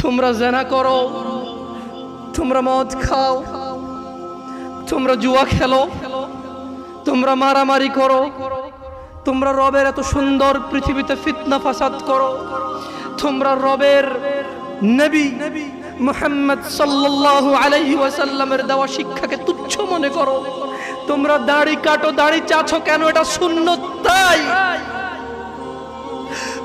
তোমরা জেনা করো, তোমরা মদ খাও, তোমরা জুয়া খেলো, তোমরা মারামারি করো, তোমরা রবের এত সুন্দর পৃথিবীতে ফিতনা ফাসাদ করো, তোমরা রবের নবী মুহাম্মদ সাল্লাল্লাহু আলাইহি ওয়াসাল্লামের দেওয়া শিক্ষাকে তুচ্ছ মনে করো, তোমরা দাড়ি কাটো, দাড়ি চাছো কেন? এটা সুন্নত তাই।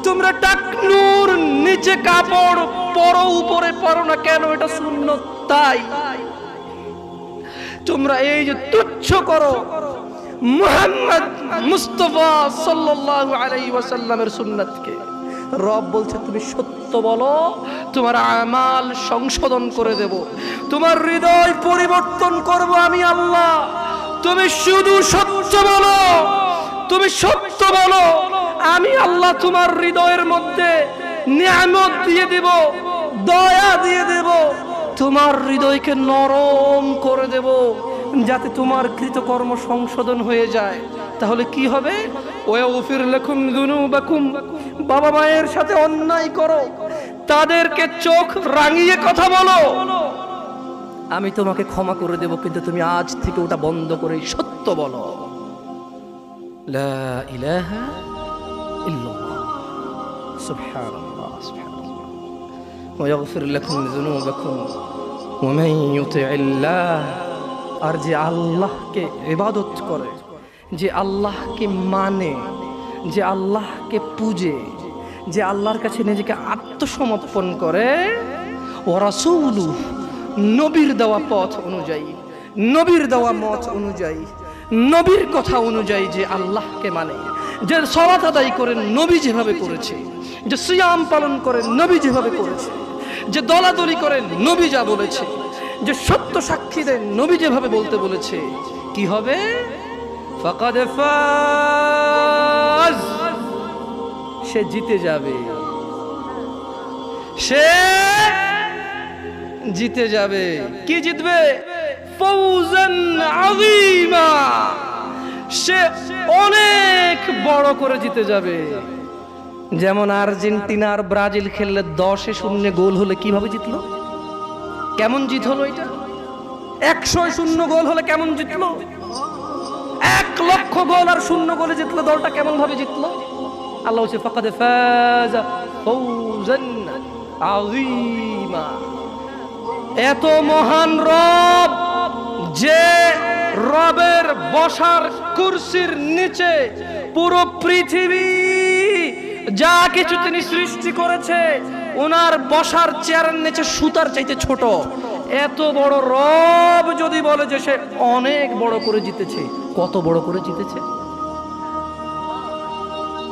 তোমরা টাকনুর নিচে কাপড় পরো, উপরে পরো না কেন? এটা সুন্নত তাই। তোমরা এই যে তুচ্ছ করো মুহাম্মদ মুস্তাফা সাল্লাল্লাহু আলাইহি ওয়াসাল্লামের সুন্নাতকে। রব বলছে তুমি সত্য বলো, তোমার আমাল সংশোধন করে দেব, তোমার হৃদয় পরিবর্তন করব আমি আল্লাহ। তুমি শুধু সত্য বলো, তুমি সত্য বলো, আমি আল্লাহ তোমার হৃদয়ের মধ্যে নিয়ামত দিয়ে দেব, দয়া দিয়ে দেব, তোমার হৃদয়কে নরম করে দেব, যাতে তোমার কৃতকর্ম সংশোধন হয়ে যায়। তাহলে কি হবে? ওয়াগফির লাকুম যুনুবাকুম, বাবা মায়ের সাথে অন্যায় করো, তাদেরকে চোখ রাঙিয়ে কথা বলো, আমি তোমাকে ক্ষমা করে দেব, কিন্তু তুমি আজ থেকে ওটা বন্ধ করে সত্য বলো, লা ইলাহা ইল্লাল্লাহ, সুবহানাল্লাহ সুবহানাল্লাহ। ওয়াগফির লাকুম যুনুবাকুম ওয়া মান ইউতি'িল্লাহ, আর যে আল্লাহকে ইবাদত করে, যে আল্লাহকে মানে, যে আল্লাহকে পূজে, যে আল্লাহর কাছে নিজেকে আত্মসমর্পণ করে, ও রাসূলু, নবীর দেওয়া পথ অনুযায়ী, নবীর দেওয়া মত অনুযায়ী, নবীর কথা অনুযায়ী যে আল্লাহকে মানে, যে সালাত আদায় করে নবী যেভাবে করেছে, যে সিয়াম পালন করে নবী যেভাবে করেছে, যে দলাদলি করে নবী যা বলেছে, যে সত্য সাক্ষী দেন নবী যেভাবে বলতে বলেছে, কি হবে? ফাকাদ ফাজ, সে জিতে যাবে, সে জিতে যাবে। কি জিতবে? ফৌজান আযীমা, সে অনেক বড় করে জিতে যাবে। যেমন আর্জেন্টিনা আর ব্রাজিল খেললে 10-0 গোল হলে কিভাবে জিতলো? কেমন জিত হলো? এটা 100-0 গোল হলে কেমন জিতলো? 1,00,000 গোল আর 0 গোলে জিতলো, দলটা কেমন ভাবে জিতলো? আল্লাহ বলছে ফাকাদ ফাজা ফাওজান আযীমা। এত মহান রব, যে রবের বসার কুরসির নিচে পুরো পৃথিবী যা কিছু তিনি সৃষ্টি করেছে, ওনার বসার চেয়ারের নিচে সুতার চাইতে ছোট। এত বড় রব যদি বলে যে সে অনেক বড় করে জিতেছে, কত বড় করে জিতেছে?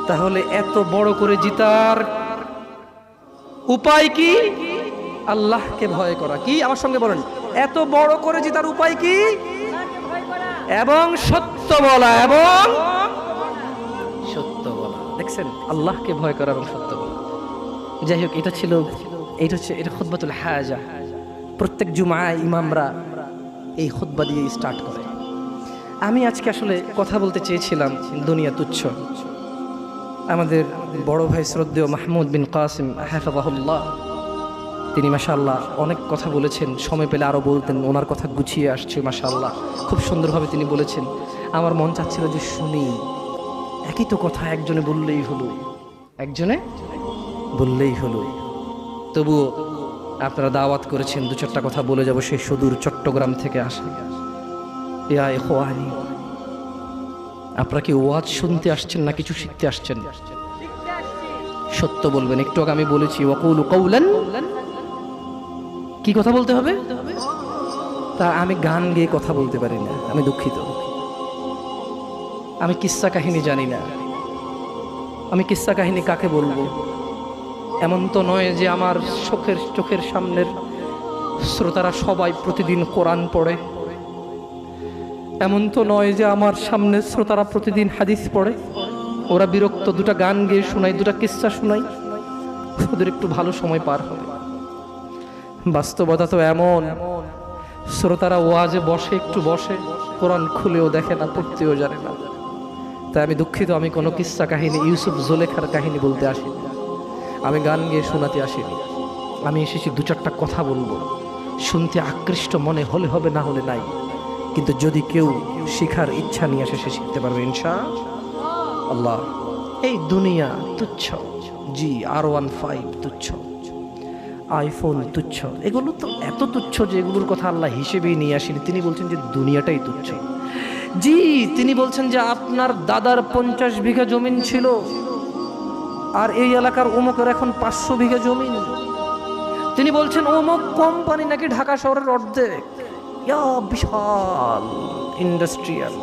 তাহলে এত বড় করে জিতার উপায় কি? আল্লাহকে ভয় করা। কি? আমার সঙ্গে বলেন, এত বড় করে জিতার উপায় কি? এবং সত্য বলা, এবং সত্য বলা। দেখছেন, আল্লাহকে ভয় করা এবং সত্য বলা। যাই হোক, এটা ছিল, এটা খুতবাতুল হাজা। প্রত্যেক জুমায় ইমামরা এই খুতবা দিয়ে স্টার্ট করে। আমি আজকে আসলে কথা বলতে চেয়েছিলাম দুনিয়া তুচ্ছ। আমাদের বড় ভাই শ্রদ্ধেয় মাহমুদ বিন কাসিম হাফিজাহুল্লাহ, তিনি মাশাআল্লাহ অনেক কথা বলেছেন, সময় পেলে আরও বলতেন, ওনার কথা গুছিয়ে আসছে মাশাআল্লাহ, খুব সুন্দরভাবে তিনি বলেছেন। আমার মন চাচ্ছিল যে শুনি, একই তো কথা একজনে বললেই হলো, একজনে বললেই হলো। তবুও আপনারা দাওয়াত করেছেন, 2-4টা কথা বলে যাব। সেই সুদূর চট্টগ্রাম থেকে আসা ইয়া ইখওয়ানি, আপনারা কি ওয়াজ শুনতে আসছেন না কিছু শিখতে আসছেন? সত্য বলবেন। একটু আগে আমি বলেছি ওয়াকুলু কাওলান, কি কথা বলতে হবে? তা আমি গান গেয়ে কথা বলতে পারি না, আমি দুঃখিত। আমি কিস্সা কাহিনী জানি না। আমি কিস্সা কাহিনী কাকে বলবো? এমন তো নয় যে আমার চোখের সামনের শ্রোতারা সবাই প্রতিদিন কোরআন পড়ে। এমন তো নয় যে আমার সামনে শ্রোতারা প্রতিদিন হাদিস পড়ে। ওরা বিরক্ত, 2টা গান গেয়ে শোনাই, 2টা কিস্সা শোনাই, ওদের একটু ভালো সময় পার হবে। বাস্তবতা তো এমন, শ্রোতারা ওয়াজে বসে, একটু বসে, কোরআন খুলেও দেখে না, পড়তেও জানে না। তাই আমি দুঃখিত, আমি কোনো কিস্সা কাহিনী, ইউসুফ জুলেখার কাহিনী বলতে আসিনি, আমি গান গেয়ে শোনাতে আসিনি। আমি এসেছি দু চারটা কথা বলবো, শুনতে আকৃষ্ট মনে হলে হবে, না হলে নাই। কিন্তু যদি কেউ শিখার ইচ্ছা নিয়ে আসে, সে শিখতে পারবে ইনশাআল্লাহ। এই দুনিয়া তুচ্ছ, জি R15 তুচ্ছ, আইফোন তুচ্ছ, এগুলো তো এত তুচ্ছ যে এগুলোর কথা আল্লাহ হিসেবেই নিয়ে আসেনি। তিনি বলছেন যে দুনিয়াটাই তুচ্ছ। জি, তিনি বলছেন যে আপনার দাদার 50 বিঘা জমিন ছিল, আর এই এলাকার অমুকের এখন 500 বিঘা জমিন। তিনি বলছেন অমুক কোম্পানি নাকি ঢাকা শহরের অর্ধেক, বিশাল ইন্ডাস্ট্রিয়াল।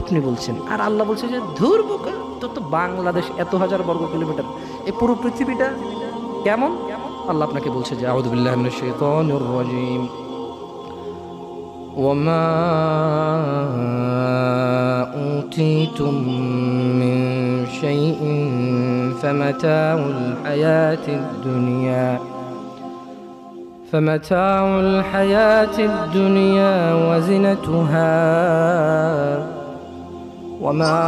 আপনি বলছেন, আর আল্লাহ বলছে যে ধুর বোকা, তোর তো বাংলাদেশ এত হাজার বর্গ কিলোমিটার, এই পুরো পৃথিবীটা কেমন? আল্লাহ আপনাকে বলছে যে আউযু বিল্লাহি মিনাশ শাইতানির রাজীম, ওয়ামা উতীতুম মিন শাইইন ফামাতাউল হায়াতিদ দুনিয়া فمتاع الحياة الدنيا وزنتها وما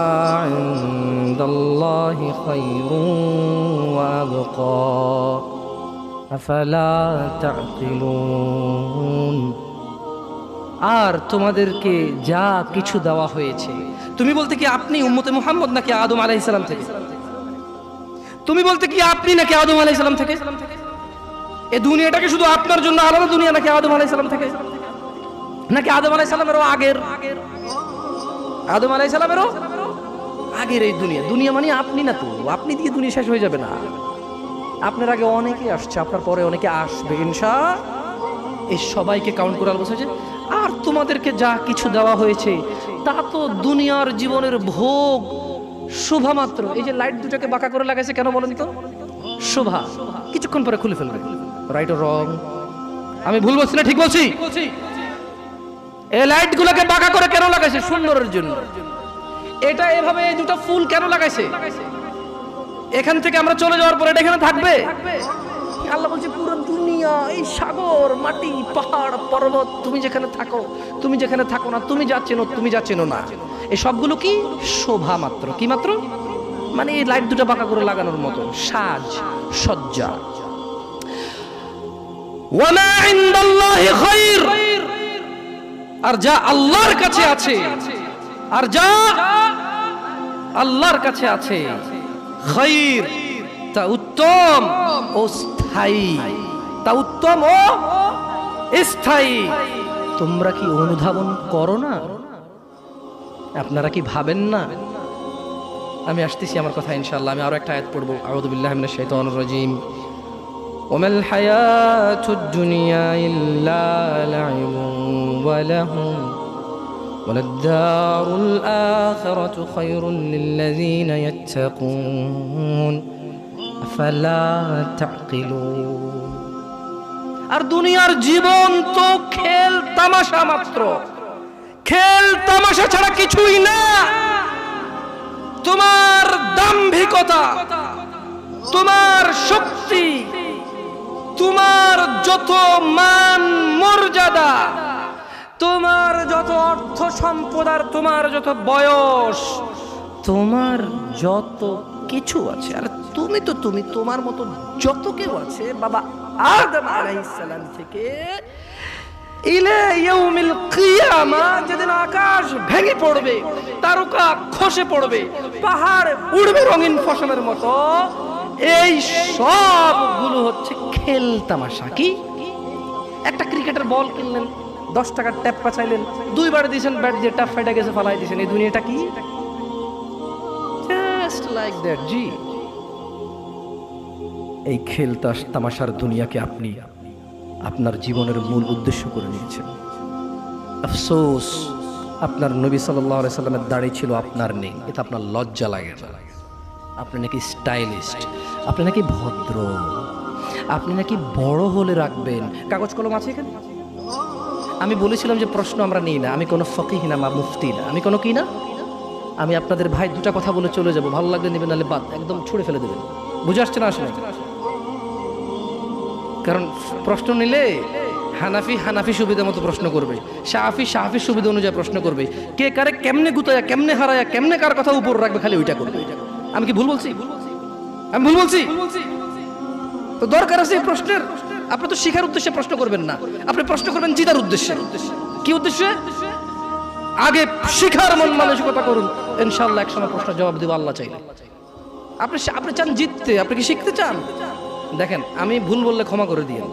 عند الله خير وأبقى أفلا تعقلون। আর তোমাদেরকে যা কিছু দেওয়া হয়েছে, তুমি বলতে কি আপনি উম্মতে মুহাম্মদ নাকি আদম আলাইহিস সালাম থেকে? তুমি বলতে কি আপনি নাকি আদম আলাইহিস সালাম থেকে? এই দুনিয়াটাকে শুধু আপনার জন্য আলাদা দুনিয়া নাকি আদম আলাইহিস সালাম থেকে, নাকি আদম আলাইহিস সালামেরও আগের? আদম আলাইহিস সালামেরও আগের এই দুনিয়া। দুনিয়া মানে আপনি না তো, আপনি দিয়ে দুনিয়া শেষ হয়ে যাবে না। আপনার আগে অনেকে আসছে, আপনার পরে অনেকে আসবে ইনশাআল্লাহ। এই সবাইকে কাউন্ট করে বলছে যে আর তোমাদেরকে যা কিছু দেওয়া হয়েছে তা তো দুনিয়ার জীবনের ভোগ শোভা মাত্র। এই যে লাইট দুটাকে বাঁকা করে লাগাইছে কেন বলেন তো? শোভা, কিছুক্ষণ পরে খুলে ফেলবে। রাইট ও রং? আমি ভুল বলছি না ঠিক বলছি? এই লাইট গুলোকে বাঁকা করে কেন লাগাইছে? সুন্দরের জন্য। এটা এভাবে এই দুটো ফুল কেন লাগাইছে? এখান থেকে আমরা চলে যাওয়ার পরে এটা এখানে থাকবে। আল্লাহ বলছে পুরো দুনিয়া, এই সাগর, মাটি, পাহাড়, পর্বত, তুমি যেখানে থাকো, তুমি যেখানে থাকো না, তুমি যা চেনো, তুমি যা চেনো না, এই সবগুলো কি শোভা মাত্র। কি মাত্র? মানে এই লাইট দুটো বাঁকা করে লাগানোর মতো সাজ সজ্জা। ওয়ামা ইনদাল্লাহি খায়র, আর যা আল্লাহর কাছে আছে, আর যা আল্লাহর কাছে আছে, খায়র, তা উত্তম ও স্থায়ী, তা উত্তম ও স্থায়ী। তোমরা কি অনুধাবন করো না? আপনারা কি ভাবেন না? আমি আসতেছি আমার কথা ইনশাআল্লাহ। আমি আরো একটা আয়াত পড়বো। আউযু বিল্লাহি মিনাশ শাইতানির রাজীম। ওয়ামাল হায়াতুদ দুনিয়া ইল্লা লাইবুন ওয়া লাহুম ওয়ালাদ-দারুল আখিরাতু খায়রুল লিল্লাযীনা ইয়াত্তাকুন আফালা তা'কিলুন। আর দুনিয়ার জীবন তো খেল তামাশা মাত্র, খেল তামাশা ছাড়া কিছুই না। তোমার দাম্ভিকতা, তোমার শক্তি, তোমার যত মান মর্যাদা, তোমার যত অর্থ সম্পদ, আর তোমার যত বয়স, তোমার যত কিছু আছে, আর তুমি তো তুমি, তোমার মতো যত কেউ আছে বাবা আদম আলাইহিস সালাম থেকে ইলা ইয়াউমিল কিয়ামা, যেদিন আকাশ ভেঙে পড়বে, তারকা খসে পড়বে, পাহাড় উড়বে রঙিন ফসলের মতো, এই সবগুলো হচ্ছে খেল তামাশা। কি? একটা ক্রিকেটের বল কিনলেন, 10 টাকার ট্যাপ পাচাইলেন, 2 বার দিয়েছেন, ব্যাট দিয়ে ট্যাপ ফাইটা গেছে, ফালাই দিয়েছেন। এই দুনিয়াটা কি? Just like that. জি, এই খেল তামাশার দুনিয়াকে আপনি আপনার জীবনের মূল উদ্দেশ্য করে নিয়েছেন। আফসোস, আপনার নবী সাল্লাল্লাহু আলাইহি সাল্লামের দাড়ি ছিল, আপনার নেই। এটা আপনার লজ্জা লাগে না? আপনি নাকি স্টাইলিস্ট, আপনি নাকি ভদ্র, আপনি নাকি বড় হলে রাখবেন। কাগজ কলম আছে এখানে? আমি বলেছিলাম যে প্রশ্ন আমরা নিই না। আমি কোনো ফকিহ না, মুফতি না, আমি কোনো কি না। আমি আপনাদের ভাই দুটা কথা বলে চলে যাব, ভালো লাগলে নেবেন, নাহলে বাদ, একদম ছুঁড়ে ফেলে দেবেন। বুঝে আসছে না? আসলে কারণ প্রশ্ন নিলে হানাফি হানাফি সুবিধা মতো প্রশ্ন করবে, শাফি শাফি সুবিধা অনুযায়ী প্রশ্ন করবে, কে কারে কেমনে গুতায়া, কেমনে হারায়া, কেমনে কার কথা উপর রাখবে, খালি ওইটা করবে। আমি কি ভুল বলছি? আমি ভুল বলছি? তো দরকার আছে এই প্রশ্নের। আপনি তো শিখার উদ্দেশ্যে প্রশ্ন করবেন না, আপনি প্রশ্ন করবেন জিতার উদ্দেশ্যে। কি উদ্দেশ্যে? আগে শিখার মন মানসিকতা করুন, ইনশাআল্লাহ একসময় প্রশ্নের জবাব দিব আল্লাহ চাইলে। আপনি চান জিততে, আপনি কি শিখতে চান? দেখেন, আমি ভুল বললে ক্ষমা করে দিয়েন।